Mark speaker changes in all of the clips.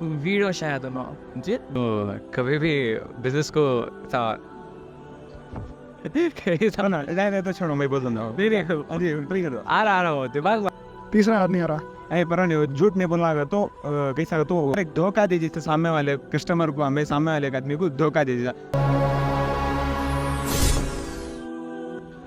Speaker 1: Video شاید جی تو کبھی بھی بزنس کو
Speaker 2: نہیں تو چھوڑو میں بول دوں
Speaker 1: آ رہا ہو دماغ
Speaker 2: تیسرا آدمی آ رہا پر نہیں جھوٹ نہیں بولنا تو کیسا تو ایک دھوکہ دیجیے تھے سامنے والے کسٹمر کو ہمیں سامنے والے آدمی کو دھوکہ دیجیے.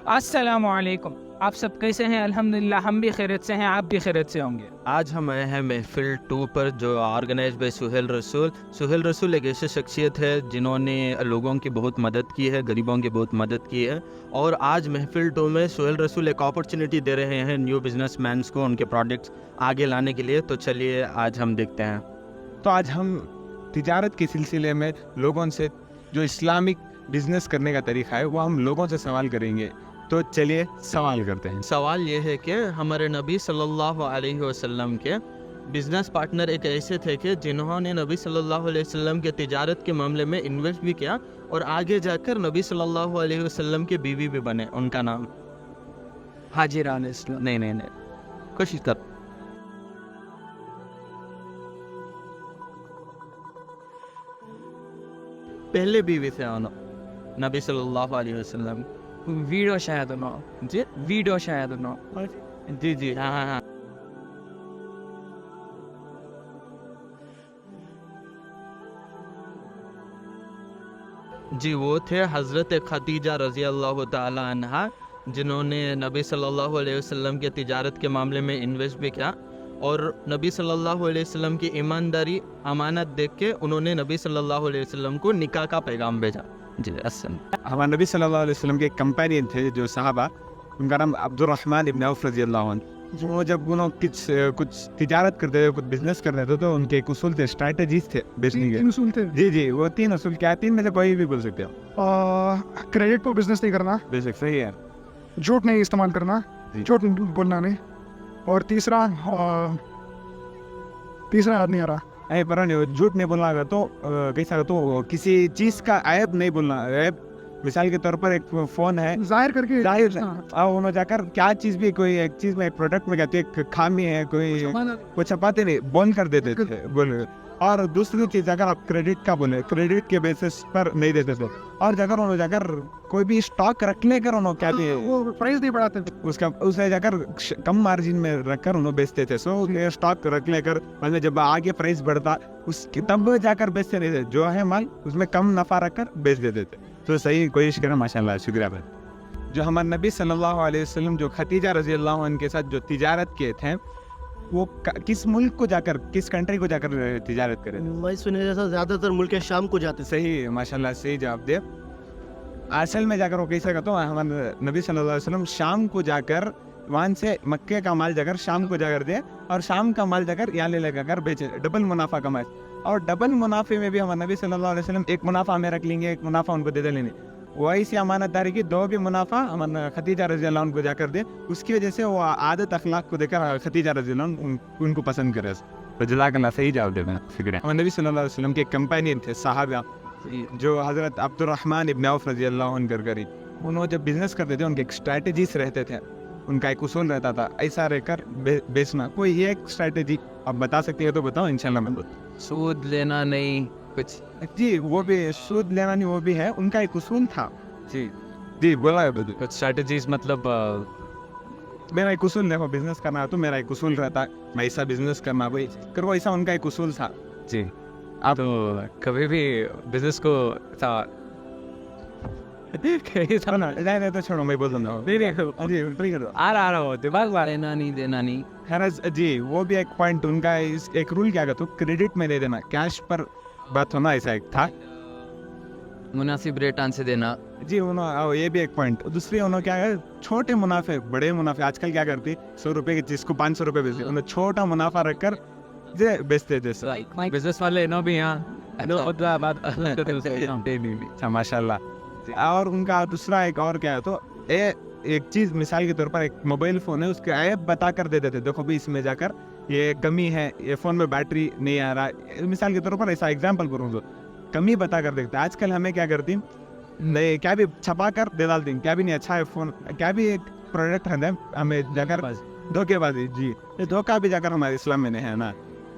Speaker 1: السلام علیکم. آپ سب کیسے ہیں؟ الحمدللہ ہم بھی خیریت سے ہیں، آپ بھی خیریت سے ہوں گے.
Speaker 3: آج ہم آئے ہیں محفل 2 پر جو آرگنائز بائی سہیل رسول. سہیل رسول ایک ایسی شخصیت ہے جنہوں نے لوگوں کی بہت مدد کی ہے، غریبوں کی بہت مدد کی ہے، اور آج محفل 2 میں سہیل رسول ایک اپرچونیٹی دے رہے ہیں نیو بزنس مینس کو ان کے پروڈکٹس آگے لانے کے لیے. تو چلیے آج ہم دیکھتے ہیں.
Speaker 2: تو آج ہم تجارت کے سلسلے میں لوگوں سے جو اسلامک بزنس کرنے کا طریقہ ہے وہ ہم لوگوں سے سوال کریں گے. تو چلیے سوال کرتے ہیں.
Speaker 3: سوال یہ ہے کہ ہمارے نبی صلی اللہ علیہ وسلم کے بزنس پارٹنر ایک ایسے تھے کہ جنہوں نے نبی صلی اللہ علیہ وسلم کے تجارت کے معاملے میں انویسٹ بھی کیا اور آگے جا کر نبی صلی اللہ علیہ وسلم کے بیوی بھی بنے. ان کا نام
Speaker 1: حاجران اسلام.
Speaker 3: نہیں کوشش کر. پہلے بیوی تھے نبی صلی اللہ علیہ وسلم.
Speaker 1: ویڈیو شاید
Speaker 3: جی
Speaker 1: ویڈیو شاید
Speaker 3: جی ہاں. جی وہ تھے حضرت خدیجہ رضی اللہ تعالی عنہا، جنہوں نے نبی صلی اللہ علیہ وسلم کے تجارت کے معاملے میں انویسٹ بھی کیا اور نبی صلی اللہ علیہ وسلم کی ایمانداری امانت دیکھ کے انہوں نے نبی صلی اللہ علیہ وسلم کو نکاح کا پیغام بھیجا. جی
Speaker 2: ہمارے نبی صلی اللہ علیہ وسلم کے کمپینین تھے جو صحابہ، ان کا نام عبد الرحمن ابن عوف رضی اللہ عنہ. وہ جب انہوں کچھ تجارت کرتے تھے، کچھ بزنس کرتے تھے تو ان کے ایک اصول تھے، اسٹریٹجیز تھے بیچنے کے.
Speaker 4: اصول تھے
Speaker 2: جی وہ 3 اصول کیا؟ 3 میں سے کوئی بھی بول سکتے ہو.
Speaker 4: کریڈٹ پر بزنس نہیں کرنا،
Speaker 2: بے شک صحیح ہے.
Speaker 4: جھوٹ نہیں استعمال کرنا، جھوٹ بولنا نہیں، اور تیسرا آدمی آ رہا
Speaker 2: پر نہیں جھوٹ نہیں بولنا اگر تو کیسا تو کسی چیز کا عیب نہیں بولنا. عیب مثال کے طور پر ایک فون ہے،
Speaker 4: ظاہر کر کے
Speaker 2: انہوں جا کر کیا چیز بھی کوئی ایک چیز میں ایک پروڈکٹ میں کہتے ایک خامی ہے کوئی چھپاتے نہیں، بول کر دیتے تھے بولے. اور دوسری چیز اگر آپ کریڈٹ کا بولے، کریڈٹ کے بیسس پر نہیں دیتے تھے. اور جا کر انہوں جا کر کوئی بھی اسٹاک رکھ لے کر انہوں کیا
Speaker 4: وہ پرائز نہیں بڑھاتے تھے،
Speaker 2: اسے جا کر کم مارجن میں رکھ کر انہوں بیچتے تھے. سو اسٹاک رکھ لے کر بعد میں جب آگے پرائز بڑھتا اس تب جا کر بیچتے نہیں تھے. جو ہے مال اس میں کم نفع رکھ کر بیچ دیتے تھے. تو صحیح کوشش کریں، ماشاء اللہ، شکریہ بھائی. جو ہمارے نبی صلی اللہ علیہ وسلم جو خدیجہ رضی اللہ عنہ کے ساتھ جو تجارت کیے تھے وہ کس ملک کو جا کر، کس کنٹری کو جا کر تجارت کرے؟
Speaker 5: میں سنے جیسا زیادہ تر ملک شام کو جاتے.
Speaker 2: صحیح ماشاء اللہ، صحیح جواب دے. اصل میں جا کر وہ کیسا کرتا ہوں، ہمارے نبی صلی اللہ علیہ وسلم شام کو جا کر وہاں سے مکے کا مال جا کر شام کو جا کر دے اور شام کا مال جا کر یہاں لے کر بیچے، ڈبل منافع کمائے. اور ڈبل منافع میں بھی ہمارے نبی صلی اللہ علیہ وسلم ایک منافع ہمیں رکھ لیں گے، ایک منافع ان کو دے لیں گے. وہی سی امانت داری کی 2 بھی منافع ہمارے خدیجہ رضی اللہ عنہ کو جا کر دے. اس کی وجہ سے وہ عادت اخلاق کو دے کر خدیجہ رضی اللہ عنہ ان کو پسند کرے. تو جزاک اللہ، صحیح جواب دے. فکر ہے ہمارے نبی صلی اللہ علیہ وسلم کے کمپینین تھے صحابہ جو حضرت عبد الرحمن ابن عوف رضی اللہ عنہ کر انہوں جب بزنس کرتے تھے ان کے ایک اسٹریٹجیز رہتے تھے، ان کا ایک اصول رہتا تھا ایسا رہ کر بیچنا. کوئی ایک اسٹریٹجی آپ بتا سکتے ہیں تو بتاؤ، انشاءاللہ میں
Speaker 1: سود لینا نہیں کچھ.
Speaker 2: جی وہ بھی سود لینا نہیں، وہ بھی ہے ان کا ایک اصول تھا. جی بولا ہے
Speaker 1: کچھ اسٹریٹجیز مطلب
Speaker 2: میرا ایک اصول دیکھو، بزنس کرنا ہے تو میرا ایک اصول رہتا ہے میں ایسا بزنس کرنا کوئی کرو، ایسا ان کا ایک اصول تھا.
Speaker 1: جی آپ تو کبھی بھی بزنس کو
Speaker 2: نہیں تو چھوڑو میں بول دوں
Speaker 1: آ رہا ہو دماغ لینا نہیں دینا نہیں.
Speaker 2: خیرز جی وہ بھی ایک پوائنٹ ان کا ایک رول کیا تو کریڈٹ میں دے دینا، کیش پر بات ہونا، ایسا ایک تھا،
Speaker 1: مناسب ریٹ آن سے دینا.
Speaker 2: جی انہوں یہ بھی ایک پوائنٹ. دوسری انہوں کیا ہے، چھوٹے منافع بڑے منافع. آج کل کیا کرتی 100 روپے کی چیز کو 500 روپے بیچتے، انہوں چھوٹا منافع رکھ کر بیچتے تھے.
Speaker 1: بزنس والے نو بھی یہاں
Speaker 2: ماشاء اللہ. اور ان کا دوسرا ایک اور کیا ہے تو ایک چیز مثال کے طور پر ایک موبائل فون ہے، اس کے عیب بتا کر دے دیتے، دیکھو بھی اس میں جا کر یہ کمی ہے، یہ فون میں بیٹری نہیں آ رہا. مثال کے طور پر ایسا ایگزامپل کروں تو کمی بتا کر دیکھتے. آج کل ہمیں کیا کرتی نہیں، کیا بھی چھپا کر دے ڈالتی، کیا بھی نہیں اچھا ہے فون، کیا بھی ایک پروڈکٹ ہے ہمیں جا کر دھوکے بازی. جی یہ دھوکہ بھی جا کر ہمارے اسلام میں نہیں ہے نا.